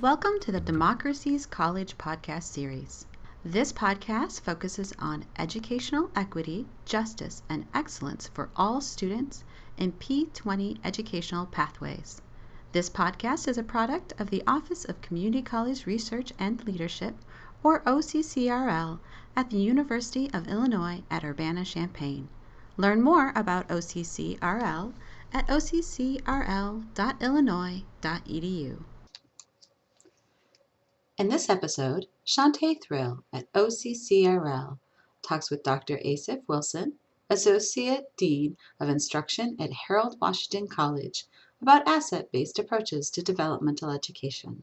Welcome to the Democracy's College podcast series. This podcast focuses on educational equity, justice, and excellence for all students in P20 educational pathways. This podcast is a product of the Office of Community College Research and Leadership, or OCCRL, at the University of Illinois at Urbana-Champaign. Learn more about OCCRL at occrl.illinois.edu. In this episode, Chauntee Thrill at OCCRL talks with Dr. Asif Wilson, Associate Dean of Instruction at Harold Washington College, about asset-based approaches to developmental education.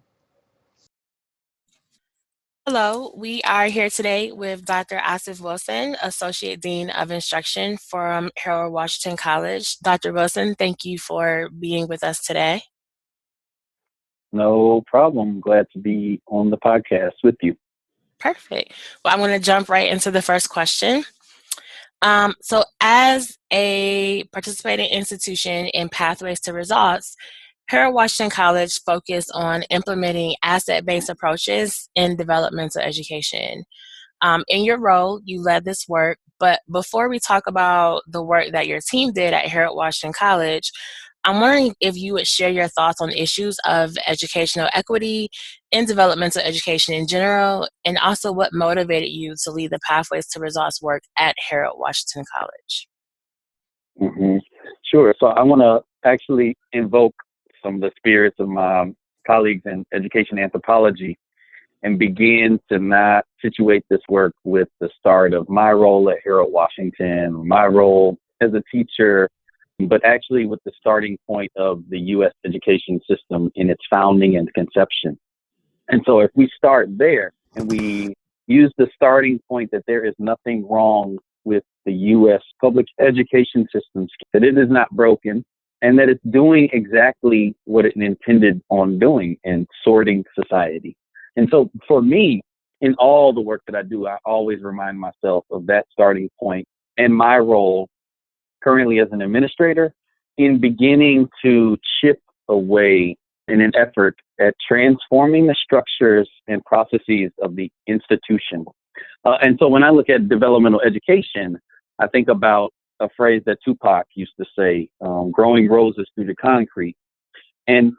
Hello, we are here today with Dr. Asif Wilson, Associate Dean of Instruction from Harold Washington College. Dr. Wilson, thank you for being with us today. No problem. Glad to be on the podcast with you. Perfect. Well, I'm going to jump right into the first question. So as a participating institution in Pathways to Results, Harold Washington College focused on implementing asset-based approaches in developmental education. In your role, you led this work, but before we talk about the work that your team did at Harold Washington College, I'm wondering if you would share your thoughts on issues of educational equity in developmental education in general, and also what motivated you to lead the Pathways to Results work at Harold Washington College. Mm-hmm. Sure. So I want to actually invoke some of the spirits of my colleagues in education anthropology and begin to not situate this work with the start of my role at Harold Washington, my role as a teacher, but actually with the starting point of the U.S. education system in its founding and conception. And so if we start there and we use the starting point that there is nothing wrong with the U.S. public education system, that it is not broken, and that it's doing exactly what it intended on doing in sorting society. And so for me, in all the work that I do, I always remind myself of that starting point and my role currently as an administrator in beginning to chip away in an effort at transforming the structures and processes of the institution. And so when I look at developmental education, I think about a phrase that Tupac used to say, growing roses through the concrete. And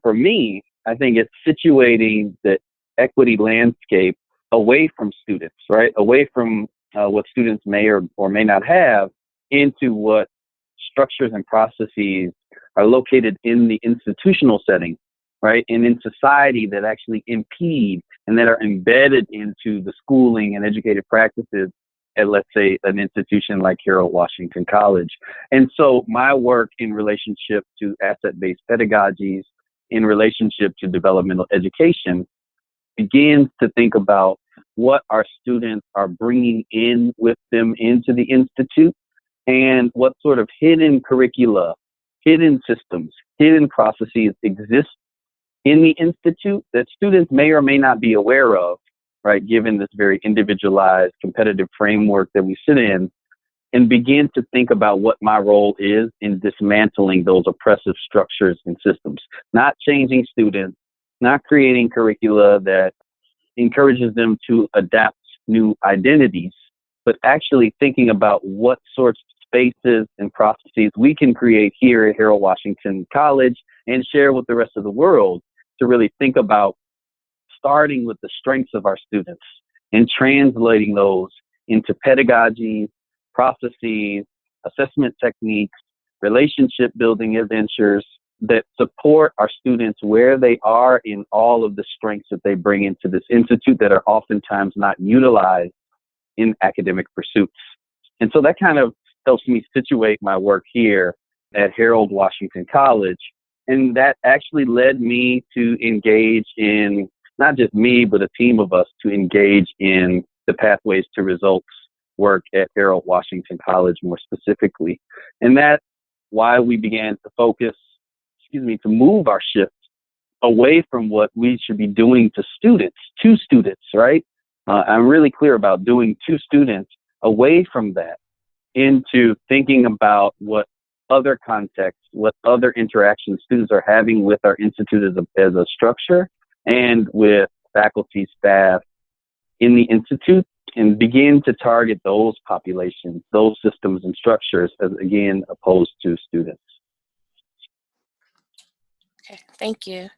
for me, I think it's situating the equity landscape away from students, right? Away from what students may or may not have into what structures and processes are located in the institutional setting, right? And in society that actually impede and that are embedded into the schooling and educative practices at, let's say, an institution like Harold Washington College. And so my work in relationship to asset-based pedagogies, in relationship to developmental education, begins to think about what our students are bringing in with them into the institute and what sort of hidden curricula, hidden systems, hidden processes exist in the institute that students may or may not be aware of, right, given this very individualized competitive framework that we sit in, and begin to think about what my role is in dismantling those oppressive structures and systems, not changing students, not creating curricula that encourages them to adapt new identities, but actually thinking about what sorts of spaces and processes we can create here at Harold Washington College and share with the rest of the world to really think about starting with the strengths of our students and translating those into pedagogy, processes, assessment techniques, relationship building adventures that support our students where they are in all of the strengths that they bring into this institute that are oftentimes not utilized in academic pursuits. And so that kind of helps me situate my work here at Harold Washington College. And that actually led me to engage in, not just me, but a team of us to engage in the Pathways to Results work at Harold Washington College more specifically. And that's why we began to focus, to move our shift away from what we should be doing to students, right? I'm really clear about doing to students, away from that, into thinking about what other contexts, what other interactions students are having with our institute as a structure and with faculty, staff in the institute, and begin to target those populations, those systems and structures, as again, opposed to students. Okay, thank you.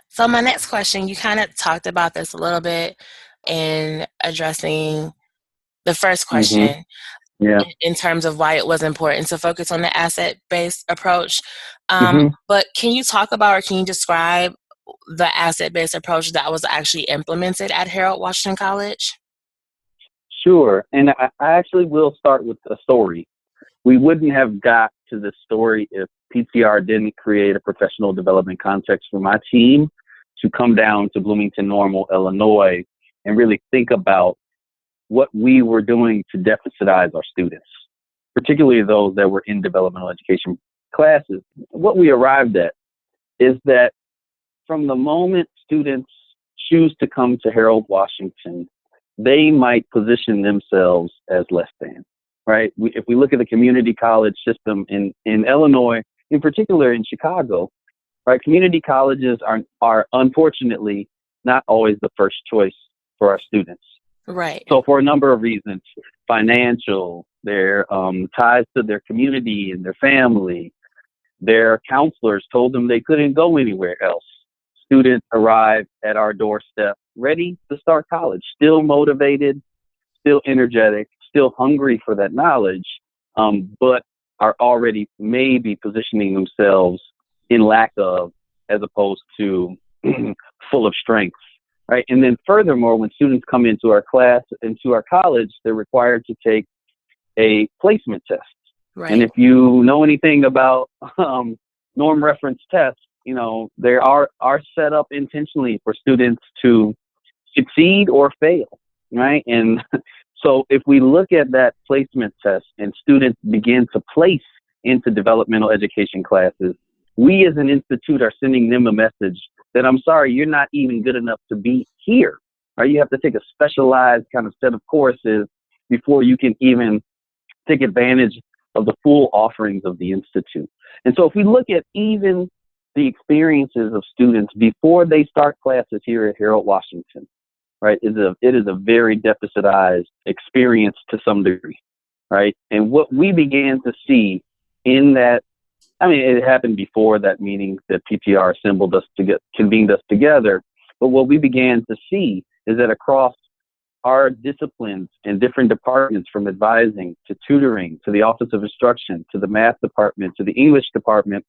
So my next question, you kind of talked about this a little bit in addressing the first question. Yeah. In terms of why it was important to focus on the asset-based approach. Mm-hmm. But can you talk about, or can you describe the asset-based approach that was actually implemented at Harold Washington College? Sure. And I actually will start with a story. We wouldn't have got to this story if PTR didn't create a professional development context for my team to come down to Bloomington Normal, Illinois, and really think about what we were doing to deficitize our students, particularly those that were in developmental education classes. What we arrived at is that from the moment students choose to come to Harold Washington, they might position themselves as less than, right? If we look at the community college system in Illinois, in particular in Chicago, right, community colleges are unfortunately not always the first choice for our students. Right. So for a number of reasons, financial, their ties to their community and their family, their counselors told them they couldn't go anywhere else. Students arrive at our doorstep ready to start college, still motivated, still energetic, still hungry for that knowledge, but are already maybe positioning themselves in lack of, as opposed to full of strengths. Right. And then furthermore, when students come into our class, into our college, they're required to take a placement test. Right. And if you know anything about norm reference tests, you know, they are set up intentionally for students to succeed or fail. Right. And so if we look at that placement test and students begin to place into developmental education classes, we as an institute are sending them a message that, I'm sorry, you're not even good enough to be here. Right? You have to take a specialized kind of set of courses before you can even take advantage of the full offerings of the institute. And so if we look at even the experiences of students before they start classes here at Harold Washington, right, it is a very deficitized experience to some degree, right? And what we began to see in that, I mean, it happened before that meeting that PTR assembled us to convened us together. But what we began to see is that across our disciplines and different departments, from advising to tutoring to the Office of Instruction to the math department to the English department,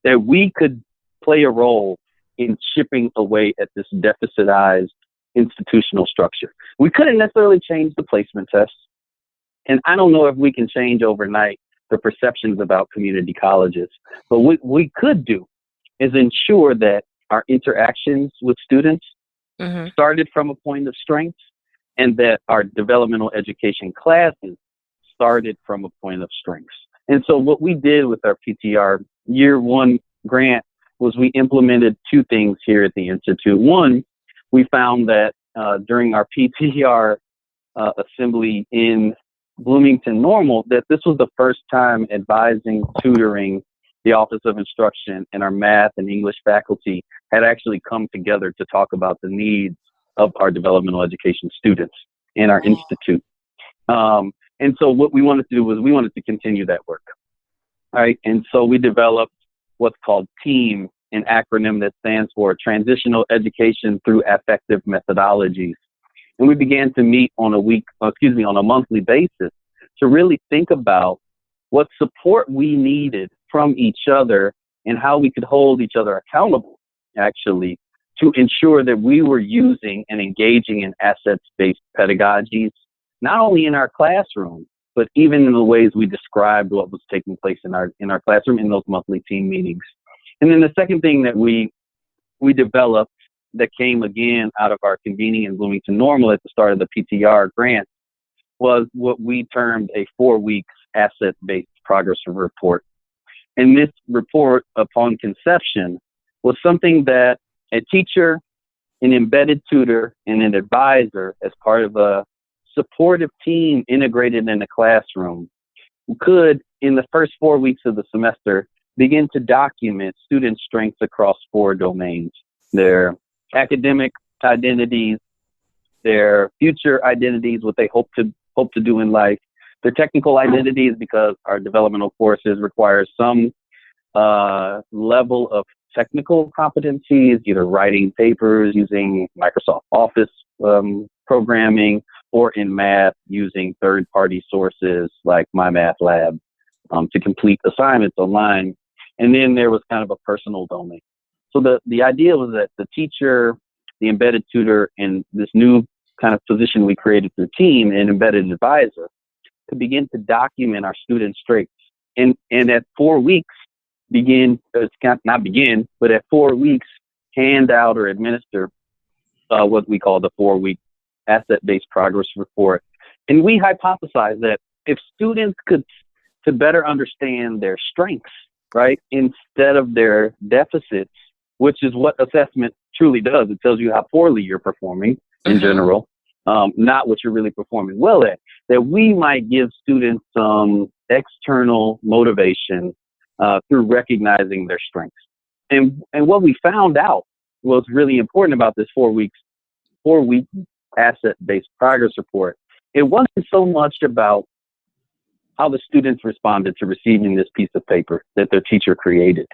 that we could play a role in chipping away at this deficitized institutional structure. We couldn't necessarily change the placement tests, and I don't know if we can change overnight the perceptions about community colleges. But what we could do is ensure that our interactions with students started from a point of strength, and that our developmental education classes started from a point of strength. And so what we did with our PTR Year 1 grant was we implemented two things here at the Institute. One, we found that during our PTR assembly in Bloomington Normal, that this was the first time advising, tutoring, the Office of Instruction, and our math and English faculty had actually come together to talk about the needs of our developmental education students in our institute. And so what we wanted to do was we wanted to continue that work. All right. And so we developed what's called TEAM, an acronym that stands for Transitional Education Through Affective Methodologies. And we began to meet on a monthly basis to really think about what support we needed from each other and how we could hold each other accountable, actually, to ensure that we were using and engaging in assets-based pedagogies, not only in our classroom, but even in the ways we described what was taking place in our classroom in those monthly team meetings. And then the second thing that we developed that came again out of our convening in Bloomington Normal at the start of the PTR grant was what we termed a 4-week asset-based progress report. And this report, upon conception, was something that a teacher, an embedded tutor, and an advisor, as part of a supportive team integrated in the classroom could, in the first 4 weeks of the semester, begin to document student strengths across 4 domains: their academic identities, their future identities, what they hope to do in life, their technical identities, because our developmental courses require some level of technical competencies, either writing papers using Microsoft Office programming, or in math using third-party sources like MyMathLab to complete assignments online. And then there was kind of a personal domain. So the idea was that the teacher, the embedded tutor, and this new kind of position we created through team, an embedded advisor, to begin to document our students' strengths. And at 4 weeks, at 4 weeks, hand out or administer what we call the 4-week asset-based progress report. And we hypothesized that if students could to better understand their strengths, right, instead of their deficits, which is what assessment truly does. It tells you how poorly you're performing in general, not what you're really performing well at, that we might give students some external motivation through recognizing their strengths. And what we found out was really important about this 4-week asset-based progress report. It wasn't so much about how the students responded to receiving this piece of paper that their teacher created,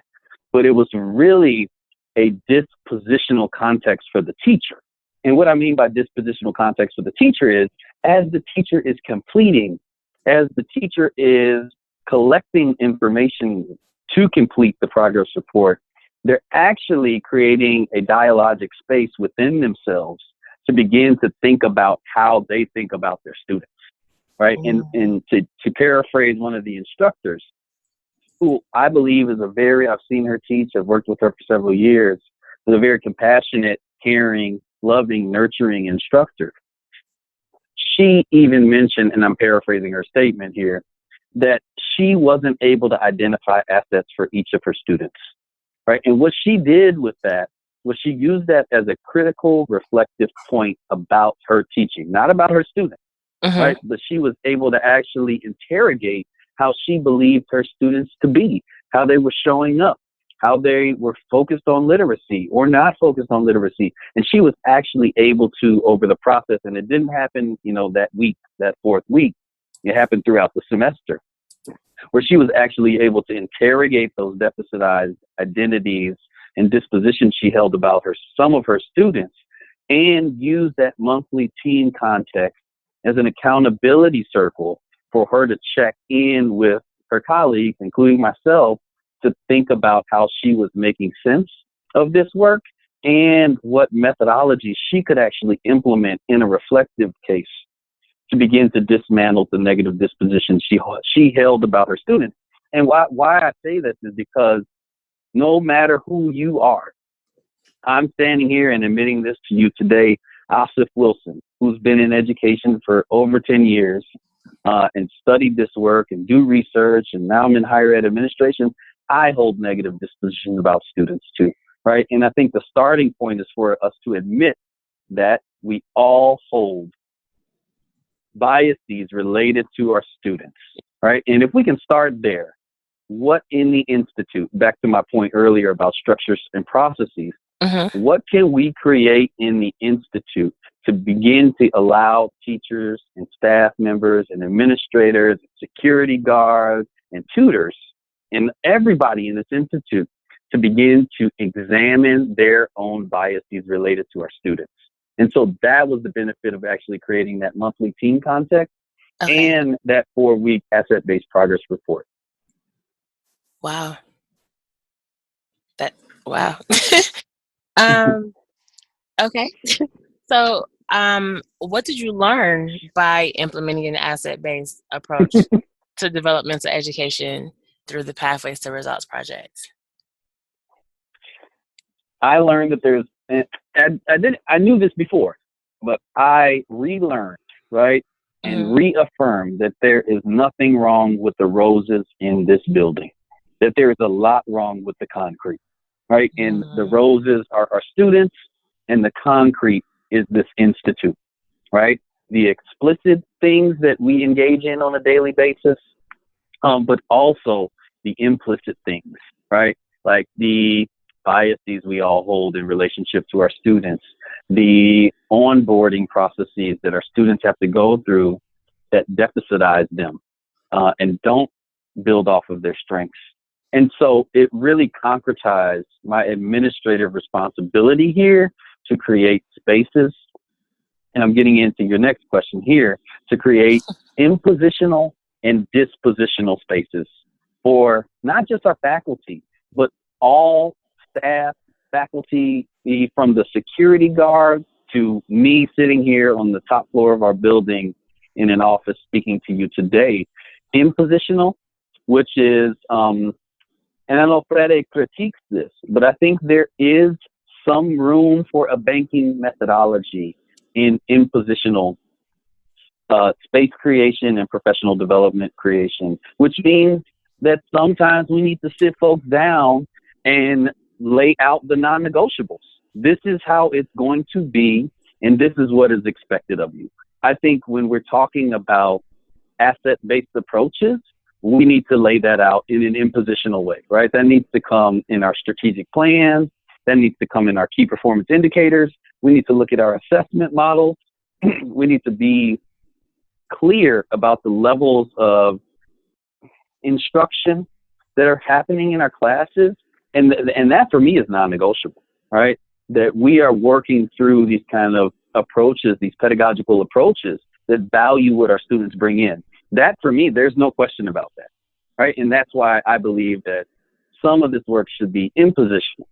but it was really a dispositional context for the teacher. And what I mean by dispositional context for the teacher is, as the teacher is completing, as the teacher is collecting information to complete the progress report, they're actually creating a dialogic space within themselves to begin to think about how they think about their students, right? And to paraphrase one of the instructors, who I believe is I've seen her teach, I've worked with her for several years, is a very compassionate, caring, loving, nurturing instructor. She even mentioned, and I'm paraphrasing her statement here, that she wasn't able to identify assets for each of her students, right? And what she did with that was she used that as a critical, reflective point about her teaching, not about her students, right? But she was able to actually interrogate how she believed her students to be, how they were showing up, how they were focused on literacy or not focused on literacy. And she was actually able to, over the process, and it didn't happen, that week, that 4th week, it happened throughout the semester, where she was actually able to interrogate those deficitized identities and dispositions she held about some of her students, and use that monthly team context as an accountability circle for her to check in with her colleagues, including myself, to think about how she was making sense of this work and what methodology she could actually implement in a reflective case to begin to dismantle the negative disposition she held about her students. And why I say this is because no matter who you are, I'm standing here and admitting this to you today, Asif Wilson, who's been in education for over 10 years and studied this work and do research, and now I'm in higher ed administration. I hold negative dispositions about students too, right? And I think the starting point is for us to admit that we all hold biases related to our students, right? And if we can start there, what in the Institute, back to my point earlier about structures and processes, what can we create in the Institute to begin to allow teachers and staff members and administrators, security guards and tutors and everybody in this Institute to begin to examine their own biases related to our students? And so that was the benefit of actually creating that monthly team context and that 4-week asset-based progress report. Wow. Wow. Okay. So, what did you learn by implementing an asset-based approach to developmental education through the Pathways to Results project? I learned that I knew this before, but I relearned, right, and reaffirmed that there is nothing wrong with the roses in this building, that there is a lot wrong with the concrete, right? And the roses are our students, and the concrete is this Institute, right? the explicit things that we engage in on a daily basis, but also the implicit things, right? Like the biases we all hold in relationship to our students, the onboarding processes that our students have to go through that deficitize them and don't build off of their strengths. And so it really concretized my administrative responsibility here to create spaces. And I'm getting into your next question here, to create impositional and dispositional spaces for not just our faculty, but all staff, faculty, from the security guard to me sitting here on the top floor of our building in an office speaking to you today. Impositional, which is, and I know Freire critiques this, but I think there is some room for a banking methodology in impositional space creation and professional development creation, which means that sometimes we need to sit folks down and lay out the non-negotiables. This is how it's going to be, and this is what is expected of you. I think when we're talking about asset-based approaches, we need to lay that out in an impositional way, right? That needs to come in our strategic plans. That needs to come in our key performance indicators. We need to look at our assessment models. We need to be clear about the levels of instruction that are happening in our classes. And that for me is non-negotiable, right? That we are working through these kind of approaches, these pedagogical approaches that value what our students bring in. That for me, there's no question about that, right? And that's why I believe that some of this work should be impositional.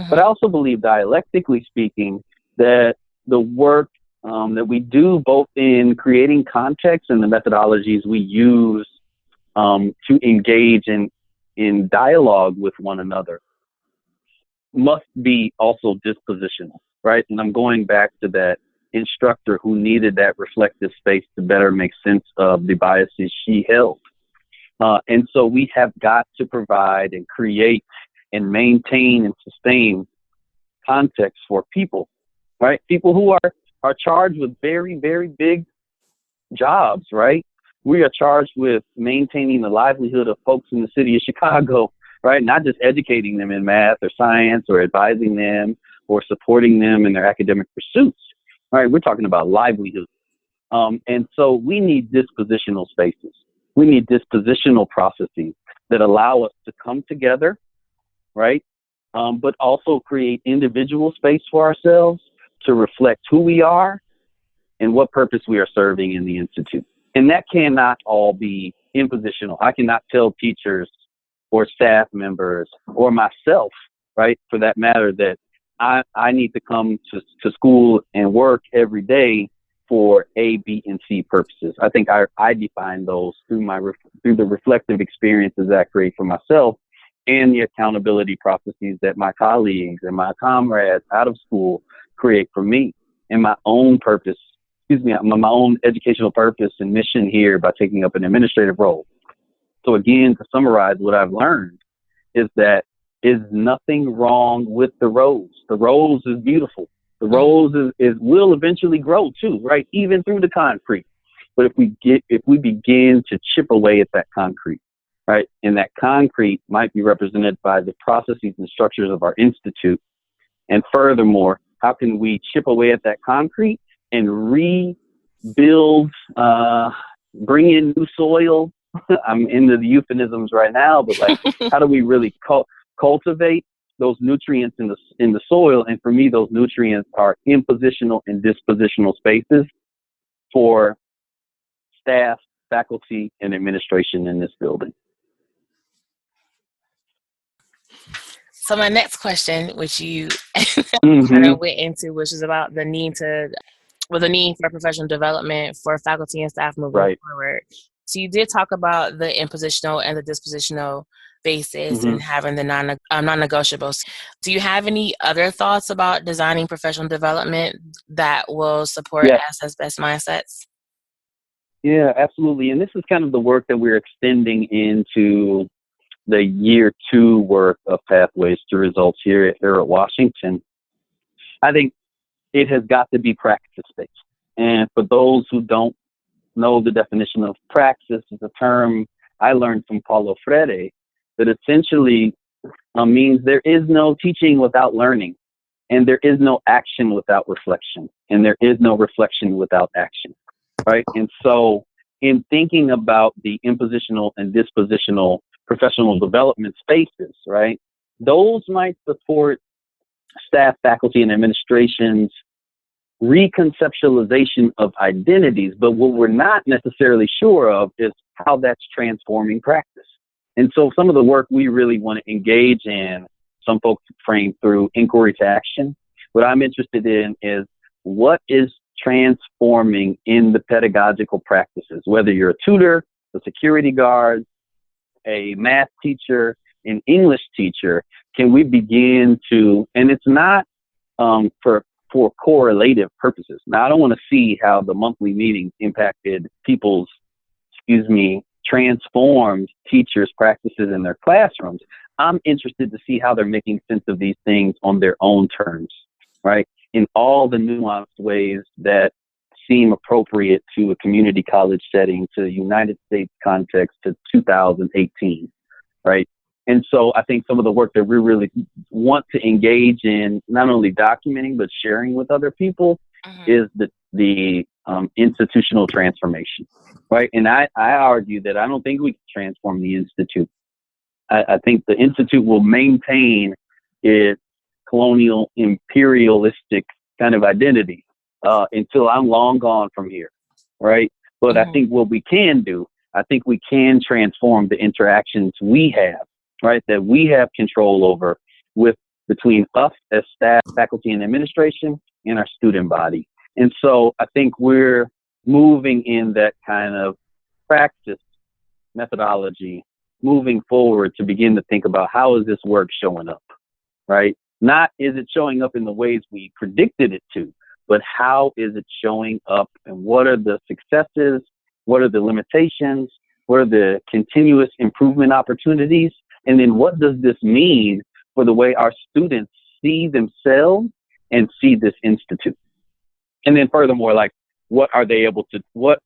But I also believe, dialectically speaking, that the work that we do both in creating context and the methodologies we use to engage in dialogue with one another must be also dispositional, right? And I'm going back to that instructor who needed that reflective space to better make sense of the biases she held. And so we have got to provide and create and maintain and sustain context for people, right? People who are charged with very, very big jobs, right? We are charged with maintaining the livelihood of folks in the city of Chicago, right? Not just educating them in math or science or advising them or supporting them in their academic pursuits, right? We're talking about livelihood. And so we need dispositional spaces. We need dispositional processes that allow us to come together, right? But also create individual space for ourselves to reflect who we are and what purpose we are serving in the Institute. And that cannot all be impositional. I cannot tell teachers or staff members or myself, right, for that matter, that I need to come to school and work every day for A, B, and C purposes. I think I define those through the reflective experiences that I create for myself and the accountability processes that my colleagues and my comrades out of school create for me, and my own purpose, my own educational purpose and mission here by taking up an administrative role. So again, to summarize, what I've learned is that is nothing wrong with the rose. The rose is beautiful. The rose will eventually grow too, right? Even through the concrete. But if we begin to chip away at that concrete, right? And that concrete might be represented by the processes and structures of our institute. And furthermore, how can we chip away at that concrete and rebuild, bring in new soil? I'm into the euphemisms right now, but like, how do we really cultivate those nutrients in the soil? And for me, those nutrients are impositional and dispositional spaces for staff, faculty, and administration in this building. So my next question, which you kind of went into, which is about the need for professional development for faculty and staff moving forward. So you did talk about the impositional and the dispositional basis and having the non-negotiables. Do you have any other thoughts about designing professional development that will support asset-based mindsets? Yeah, absolutely. And this is kind of the work that we're extending into the year 2 work of Pathways to Results here at Washington. I think it has got to be practice-based, And for those who don't know the definition of praxis, is a term I learned from Paulo Freire that essentially means there is no teaching without learning, and there is no action without reflection, and there is no reflection without action, right? And so in thinking about the impositional and dispositional professional development spaces, right, those might support staff, faculty, and administration's reconceptualization of identities, but what we're not necessarily sure of is how that's transforming practice. And so some of the work we really want to engage in, some folks frame through inquiry to action. What I'm interested in is what is transforming in the pedagogical practices, whether you're a tutor, a security guard, a math teacher, an English teacher. Can we begin to, and it's not for correlative purposes. Now, I don't want to see how the monthly meetings impacted people's, transformed teachers' practices in their classrooms. I'm interested to see how they're making sense of these things on their own terms, right? In all the nuanced ways that seem appropriate to a community college setting, to the United States context, to 2018, right? And so I think some of the work that we really want to engage in, not only documenting, but sharing with other people, is the institutional transformation, right? And I argue that I don't think we can transform the Institute. I think the Institute will maintain its colonial, imperialistic kind of identity until I'm long gone from here, right? But I think what we can do, I think we can transform the interactions we have, right, that we have control over between us as staff, faculty, and administration, and our student body. And so I think we're moving in that kind of practice methodology, moving forward to begin to think about how is this work showing up, right? Not is it showing up in the ways we predicted it to, but how is it showing up, and what are the successes, what are the limitations, what are the continuous improvement opportunities, and then what does this mean for the way our students see themselves and see this institute? And then furthermore, like, what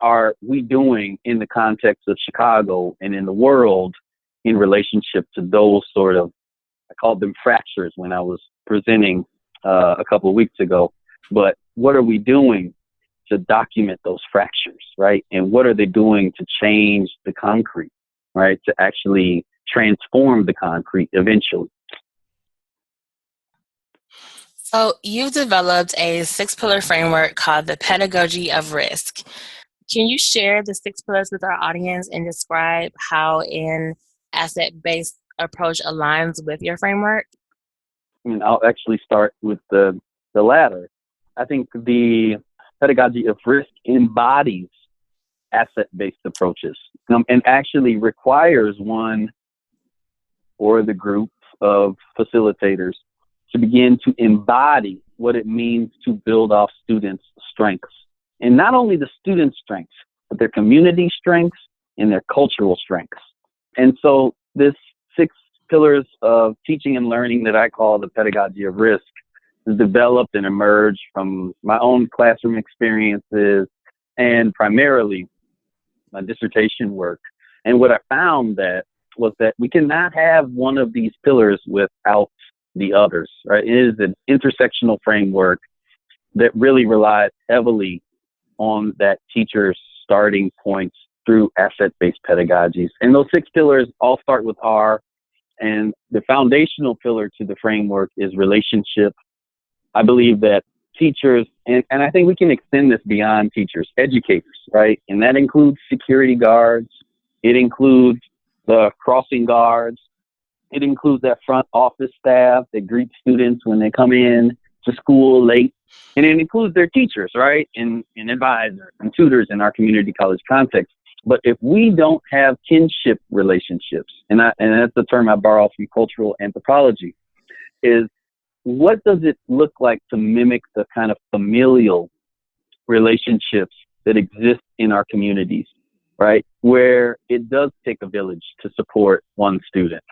are we doing in the context of Chicago and in the world in relationship to those sort of, I called them fractures when I was presenting a couple of weeks ago, but what are we doing to document those fractures, right? And what are they doing to change the concrete, right? To actually transform the concrete eventually. So you've developed a 6-pillar framework called the Pedagogy of Risk. Can you share the 6 pillars with our audience and describe how an asset-based approach aligns with your framework? I'll actually start with the latter. I think the Pedagogy of Risk embodies asset-based approaches and actually requires one or the group of facilitators to begin to embody what it means to build off students' strengths. And not only the students' strengths, but their community strengths and their cultural strengths. And so this 6 pillars of teaching and learning that I call the Pedagogy of Risk is developed and emerged from my own classroom experiences and primarily my dissertation work. And what I found was that we cannot have one of these pillars without the others, right? It is an intersectional framework that really relies heavily on that teacher's starting points through asset-based pedagogies. And those 6 pillars all start with R, and the foundational pillar to the framework is relationship. I believe that teachers, and I think we can extend this beyond teachers, educators, right? And that includes security guards. It includes the crossing guards. It includes that front office staff that greets students when they come in to school late. And it includes their teachers, right? And advisors and tutors in our community college context. But if we don't have kinship relationships, and that's the term I borrow from cultural anthropology, is what does it look like to mimic the kind of familial relationships that exist in our communities, right? Where it does take a village to support one student.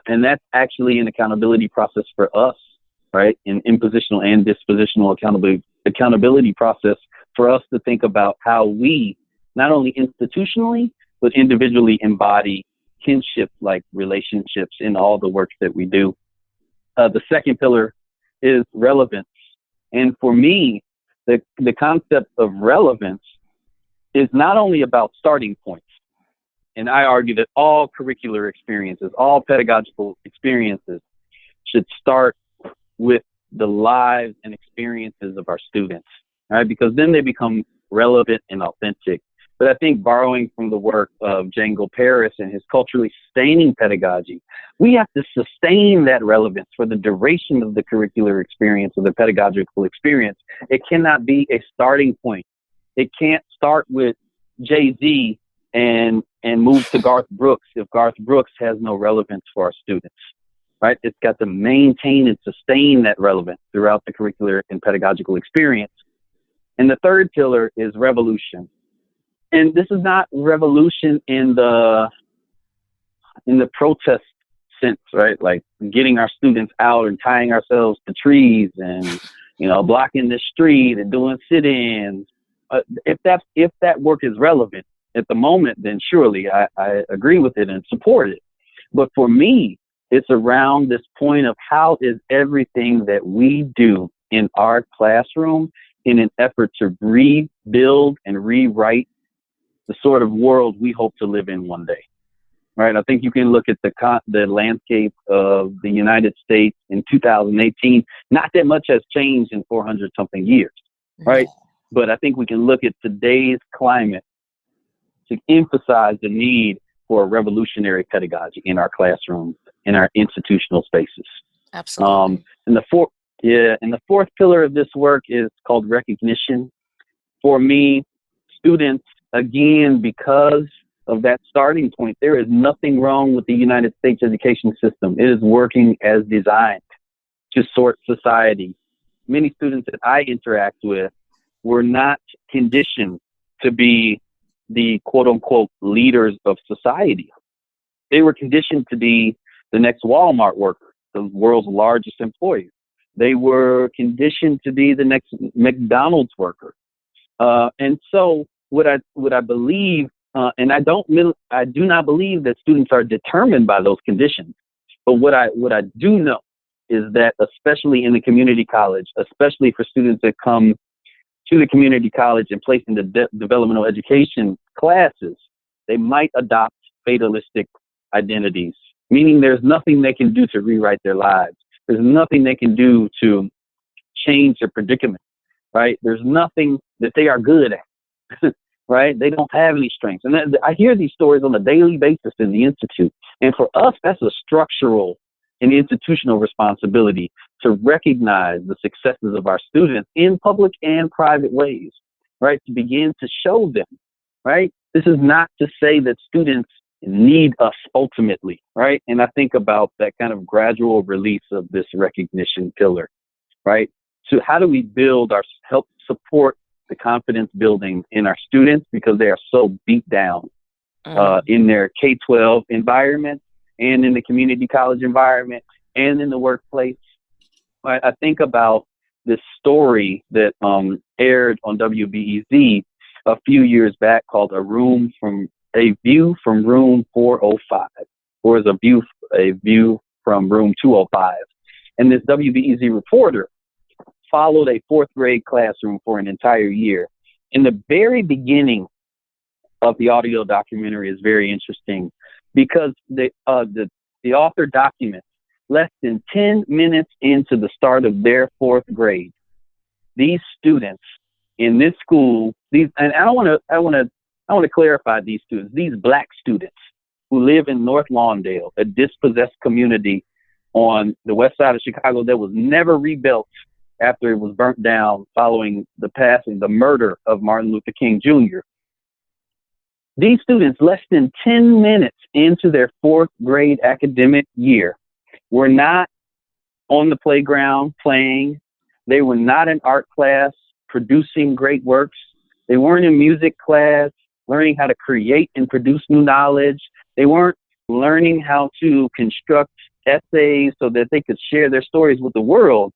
And that's actually an accountability process for us, right? An impositional and dispositional accountability process for us to think about how we, not only institutionally, but individually embody kinship-like relationships in all the work that we do. The second pillar is relevance. And for me, the concept of relevance is not only about starting points. And I argue that all curricular experiences, all pedagogical experiences should start with the lives and experiences of our students, right? Because then they become relevant and authentic. But I think borrowing from the work of Django Paris and his culturally sustaining pedagogy, we have to sustain that relevance for the duration of the curricular experience or the pedagogical experience. It cannot be a starting point. It can't start with Jay-Z and move to Garth Brooks if Garth Brooks has no relevance for our students, right? It's got to maintain and sustain that relevance throughout the curricular and pedagogical experience. And the third pillar is revolution. And this is not revolution in the protest sense, right? Like getting our students out and tying ourselves to trees and, blocking the street and doing sit-ins. If that work is relevant at the moment, then surely I agree with it and support it. But for me, it's around this point of how is everything that we do in our classroom in an effort to rebuild and rewrite the sort of world we hope to live in one day, right? I think you can look at the landscape of the United States in 2018. Not that much has changed in 400 something years, right? But I think we can look at today's climate to emphasize the need for a revolutionary pedagogy in our classrooms, in our institutional spaces. Absolutely. And the fourth pillar of this work is called recognition. For me, students, again, because of that starting point, there is nothing wrong with the United States education system. It is working as designed to sort society. Many students that I interact with were not conditioned to be the quote unquote leaders of society. They were conditioned to be the next Walmart worker, the world's largest employer. They were conditioned to be the next McDonald's worker. And so what I believe, and I do not believe that students are determined by those conditions. But what I do know is that, especially in the community college, especially for students that come to the community college and placed into developmental education classes, they might adopt fatalistic identities, meaning there's nothing they can do to rewrite their lives. There's nothing they can do to change their predicament, right? There's nothing that they are good at, right? They don't have any strengths. And I hear these stories on a daily basis in the Institute. And for us, that's a structural and institutional responsibility to recognize the successes of our students in public and private ways, right? To begin to show them, right? This is not to say that students need us ultimately, right? And I think about that kind of gradual release of this recognition pillar, right? So how do we help support the confidence building in our students because they are so beat down in their K-12 environment and in the community college environment and in the workplace. I think about this story that aired on WBEZ a few years back called A View from Room 405, or is a view from Room 205. And this WBEZ reporter followed a fourth grade classroom for an entire year. In the very beginning of the audio documentary is very interesting because the author documents less than 10 minutes into the start of their fourth grade, these students in this school, and I want to clarify these students, these Black students who live in North Lawndale, a dispossessed community on the west side of Chicago that was never rebuilt after it was burnt down following the murder of Martin Luther King Jr. These students, less than 10 minutes into their fourth grade academic year, were not on the playground playing. They were not in art class producing great works. They weren't in music class learning how to create and produce new knowledge. They weren't learning how to construct essays so that they could share their stories with the world.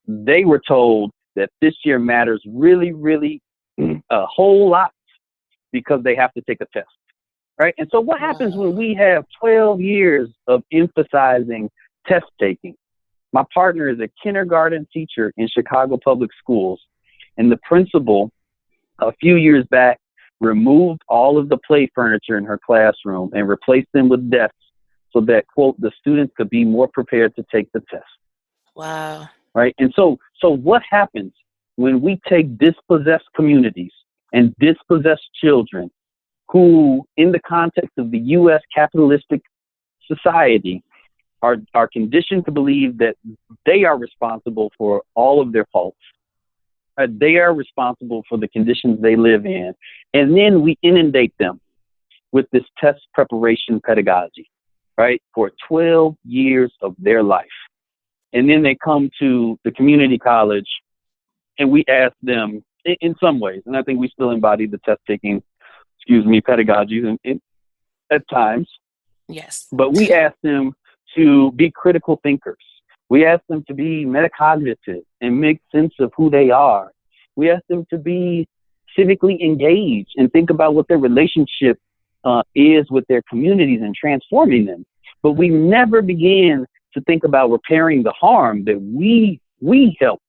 They were told that this year matters really, really a whole lot because they have to take a test, right? And so what happens when we have 12 years of emphasizing test taking? My partner is a kindergarten teacher in Chicago public schools, and the principal a few years back removed all of the play furniture in her classroom and replaced them with desks so that, quote, the students could be more prepared to take the test. Wow. Right? And so what happens when we take dispossessed communities and dispossessed children who, in the context of the U.S. capitalistic society, are conditioned to believe that they are responsible for all of their faults. They are responsible for the conditions they live in. And then we inundate them with this test preparation pedagogy, right, for 12 years of their life. And then they come to the community college and we ask them in some ways, and I think we still embody the test-taking, pedagogies at times. Yes. But we ask them to be critical thinkers. We ask them to be metacognitive and make sense of who they are. We ask them to be civically engaged and think about what their relationship is with their communities and transforming them. But we never begin to think about repairing the harm that we helped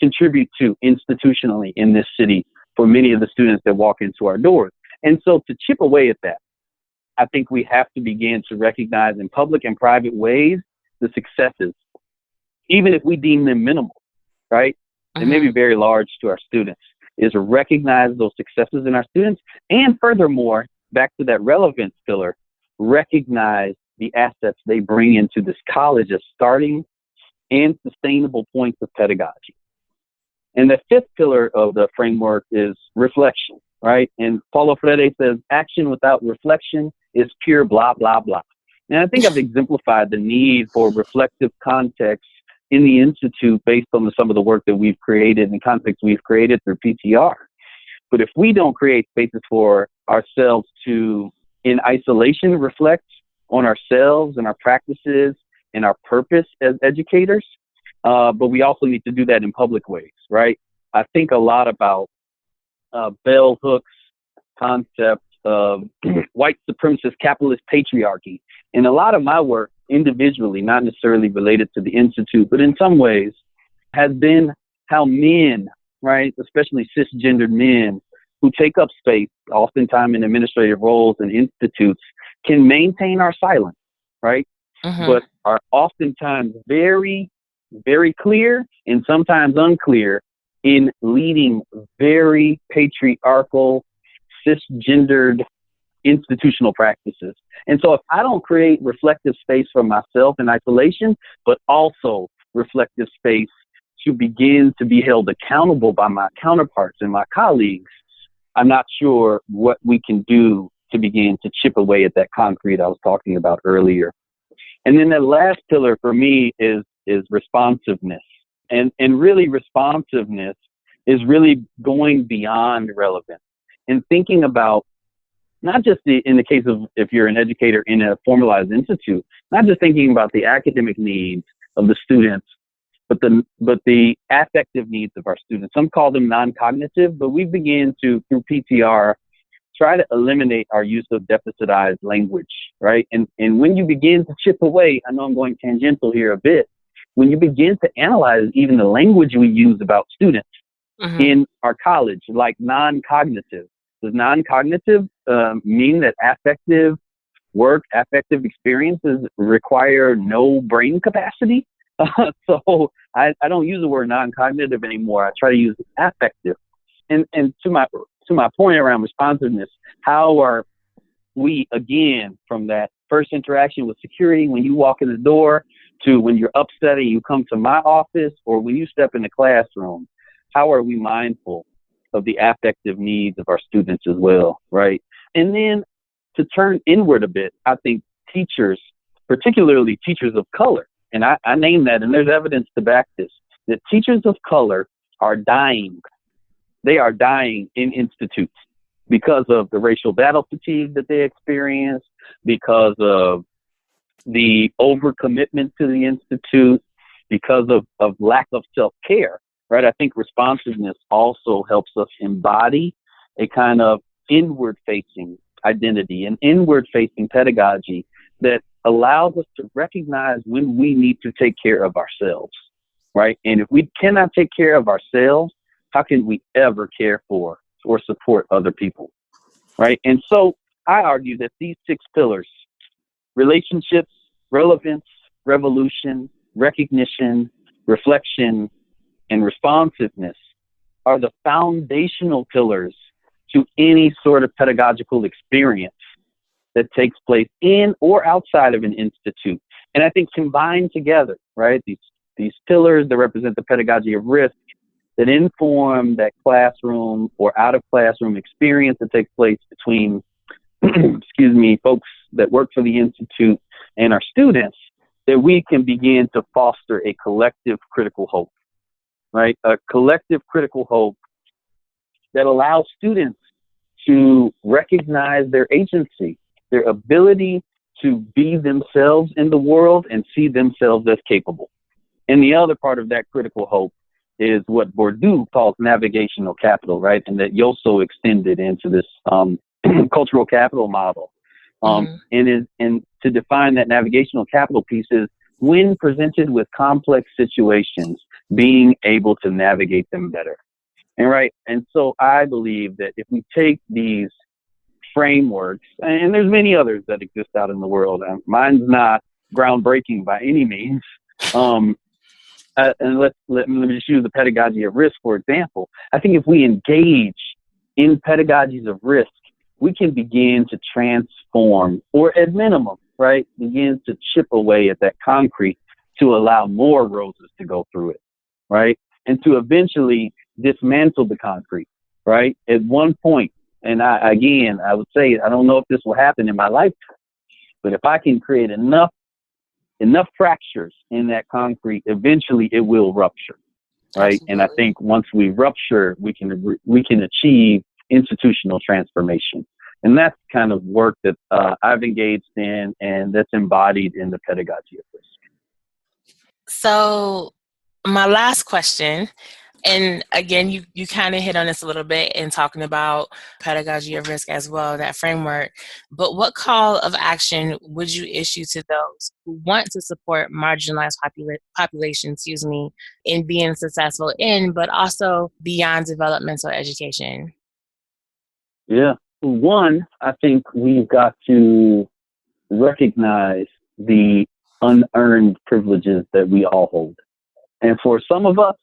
contribute to institutionally in this city for many of the students that walk into our doors. And so to chip away at that, I think we have to begin to recognize in public and private ways the successes, even if we deem them minimal, right? They may be very large to our students, is to recognize those successes in our students. And furthermore, back to that relevance pillar, recognize the assets they bring into this college as starting and sustainable points of pedagogy. And the fifth pillar of the framework is reflection, right? And Paulo Freire says, action without reflection is pure blah, blah, blah. And I think I've exemplified the need for reflective context in the Institute based on some of the work that we've created and context we've created through PTR. But if we don't create spaces for ourselves to, in isolation, reflect on ourselves and our practices and our purpose as educators, but we also need to do that in public ways, right? I think a lot about bell hooks concept of white supremacist capitalist patriarchy. And a lot of my work individually, not necessarily related to the Institute, but in some ways has been how men, right, especially cisgendered men who take up space, oftentimes in administrative roles and institutes, can maintain our silence, right? But are oftentimes very, very clear and sometimes unclear in leading very patriarchal, cisgendered institutional practices. And so if I don't create reflective space for myself in isolation, but also reflective space to begin to be held accountable by my counterparts and my colleagues, I'm not sure what we can do to begin to chip away at that concrete I was talking about earlier. And then the last pillar for me is responsiveness. And really responsiveness is really going beyond relevance and thinking about not just in the case of if you're an educator in a formalized institute, not just thinking about the academic needs of the students, but the affective needs of our students. Some call them non-cognitive, but we begin to, through PTR, try to eliminate our use of deficitized language, right? And when you begin to chip away, I know I'm going tangential here a bit, when you begin to analyze even the language we use about students in our college, like non-cognitive. Does non-cognitive mean that affective work, affective experiences require no brain capacity? So I don't use the word non-cognitive anymore. I try to use affective. And to my point around responsiveness, how are we, again, from that first interaction with security when you walk in the door to when you're upset and you come to my office or when you step in the classroom, how are we mindful of the affective needs of our students as well, right? And then to turn inward a bit, I think teachers, particularly teachers of color, and I name that, and there's evidence to back this, that teachers of color are dying. They are dying in institutes because of the racial battle fatigue that they experience, because of the overcommitment to the institute, because of lack of self-care, right? I think responsiveness also helps us embody a kind of inward-facing identity, an inward-facing pedagogy that allows us to recognize when we need to take care of ourselves, right? And if we cannot take care of ourselves, how can we ever care for or support other people, right? And so I argue that these 6 pillars, relationships, relevance, revolution, recognition, reflection, and responsiveness, are the foundational pillars to any sort of pedagogical experience that takes place in or outside of an institute. And I think combined together, right, these pillars that represent the pedagogy of risk, that inform that classroom or out of classroom experience that takes place between, folks that work for the institute and our students, that we can begin to foster a collective critical hope, right? A collective critical hope that allows students to recognize their agency, their ability to be themselves in the world and see themselves as capable. And the other part of that critical hope is what Bourdieu calls navigational capital, right? And that Yosso extended into this cultural capital model. And to define that navigational capital piece is when presented with complex situations, being able to navigate them better. And so I believe that if we take these frameworks, and there's many others that exist out in the world, mine's not groundbreaking by any means. And let me just use the pedagogy of risk, for example. I think if we engage in pedagogies of risk, we can begin to transform, or at minimum, right, begin to chip away at that concrete to allow more roses to go through it, right? And to eventually dismantle the concrete, right? At one point, and I would say, I don't know if this will happen in my lifetime, but if I can create enough fractures in that concrete, eventually it will rupture, right? Absolutely. And I think once we rupture, we can achieve institutional transformation. And that's kind of work that I've engaged in, and that's embodied in the pedagogy of risk. So my last question, and again, you kind of hit on this a little bit in talking about pedagogy of risk as well, that framework, but what call of action would you issue to those who want to support marginalized populations, in being successful in, but also beyond developmental education? Yeah. One, I think we've got to recognize the unearned privileges that we all hold. And for some of us,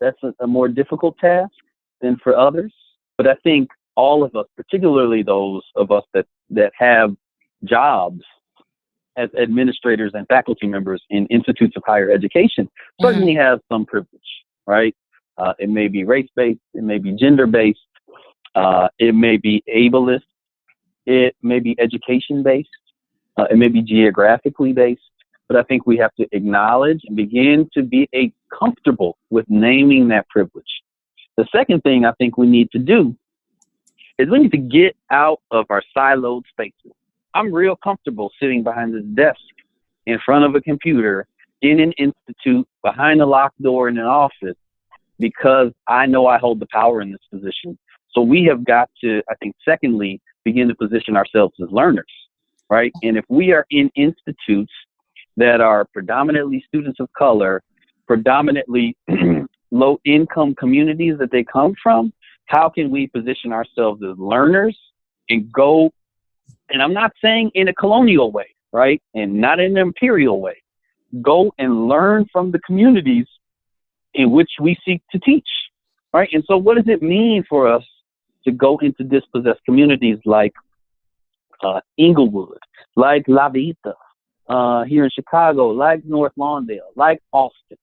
that's a more difficult task than for others. But I think all of us, particularly those of us that have jobs as administrators and faculty members in institutes of higher education, certainly have some privilege, right? It may be race-based, it may be gender-based, it may be ableist, it may be education-based, it may be geographically based. But I think we have to acknowledge and begin to be comfortable with naming that privilege. The second thing I think we need to do is we need to get out of our siloed spaces. I'm real comfortable sitting behind this desk in front of a computer in an institute, behind a locked door in an office, because I know I hold the power in this position. So we have got to, I think, secondly, begin to position ourselves as learners, right? And if we are in institutes that are predominantly students of color, predominantly low-income communities that they come from, how can we position ourselves as learners and go, and I'm not saying in a colonial way, right, and not in an imperial way, go and learn from the communities in which we seek to teach, right? And so what does it mean for us to go into dispossessed communities like Inglewood, like La Vita, here in Chicago, like North Lawndale, like Austin,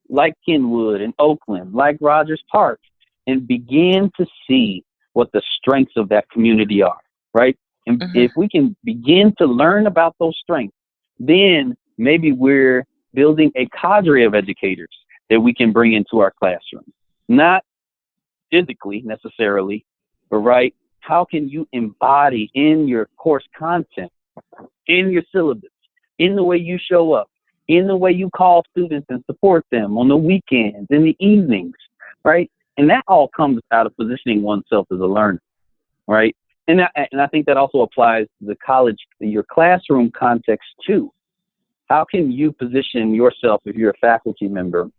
like Kenwood and Oakland, like Rogers Park, and begin to see what the strengths of that community are, right? And if we can begin to learn about those strengths, then maybe we're building a cadre of educators that we can bring into our classroom. Not physically necessarily, but right, how can you embody in your course content, in your syllabus, in the way you show up, in the way you call students and support them on the weekends, in the evenings, right? And that all comes out of positioning oneself as a learner, right? And I think that also applies to the college, your classroom context too. How can you position yourself, if you're a faculty member,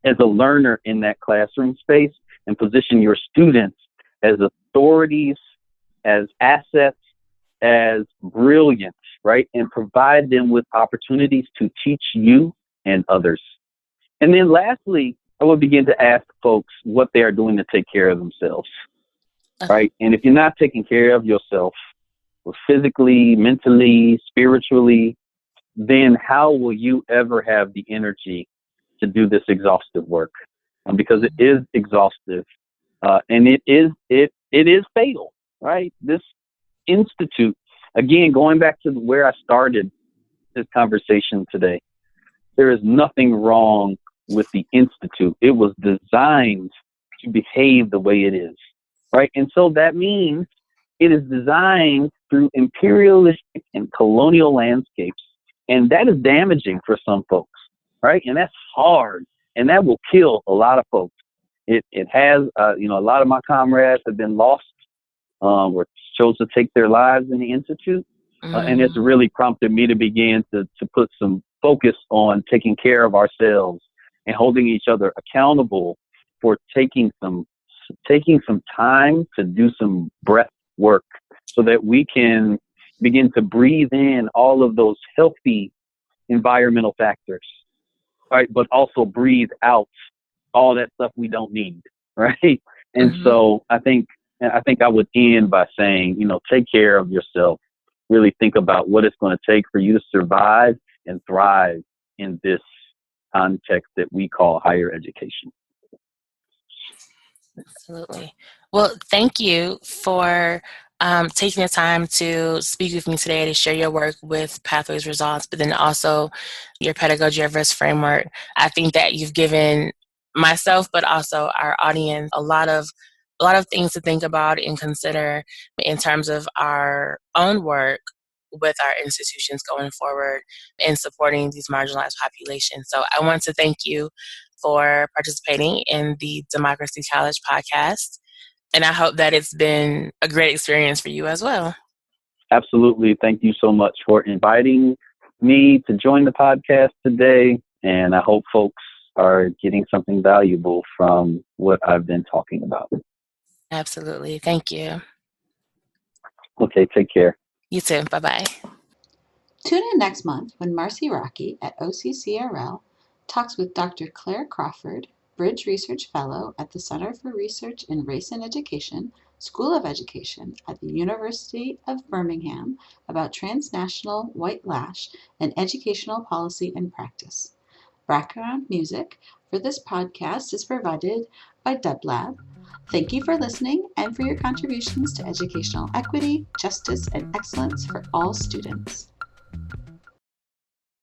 as a learner in that classroom space, and position your students as authorities, as assets, as brilliance, right? And provide them with opportunities to teach you and others. And then lastly, I will begin to ask folks what they are doing to take care of themselves, right? And if you're not taking care of yourself, physically, mentally, spiritually, then how will you ever have the energy to do this exhaustive work? Because it is exhaustive, and it is fatal, right? This institute, again, going back to where I started this conversation today, there is nothing wrong with the institute. It was designed to behave the way it is, right? And so that means it is designed through imperialistic and colonial landscapes, and that is damaging for some folks, right? And that's hard, and that will kill a lot of folks. It has, a lot of my comrades have been lost, or chose to take their lives in the institute, and it's really prompted me to begin to put some focus on taking care of ourselves and holding each other accountable for taking some time to do some breath work, so that we can begin to breathe in all of those healthy environmental factors, right? But also breathe out all that stuff we don't need, right? And so I think I would end by saying, take care of yourself. Really think about what it's going to take for you to survive and thrive in this context that we call higher education. Absolutely. Well, thank you for taking the time to speak with me today, to share your work with Pathways Results, but then also your pedagogy of risk framework. I think that you've given myself, but also our audience, a lot of things to think about and consider in terms of our own work with our institutions going forward in supporting these marginalized populations. So I want to thank you for participating in the Democracy College podcast. And I hope that it's been a great experience for you as well. Absolutely. Thank you so much for inviting me to join the podcast today. And I hope folks are getting something valuable from what I've been talking about. Absolutely. Thank you. Okay, take care. You too. Bye-bye. Tune in next month when Marcy Rocky at OCCRL talks with Dr. Claire Crawford, Bridge Research Fellow at the Center for Research in Race and Education, School of Education at the University of Birmingham, about transnational white lash and educational policy and practice. Background music for this podcast is provided by DubLab. Thank you for listening and for your contributions to educational equity, justice, and excellence for all students.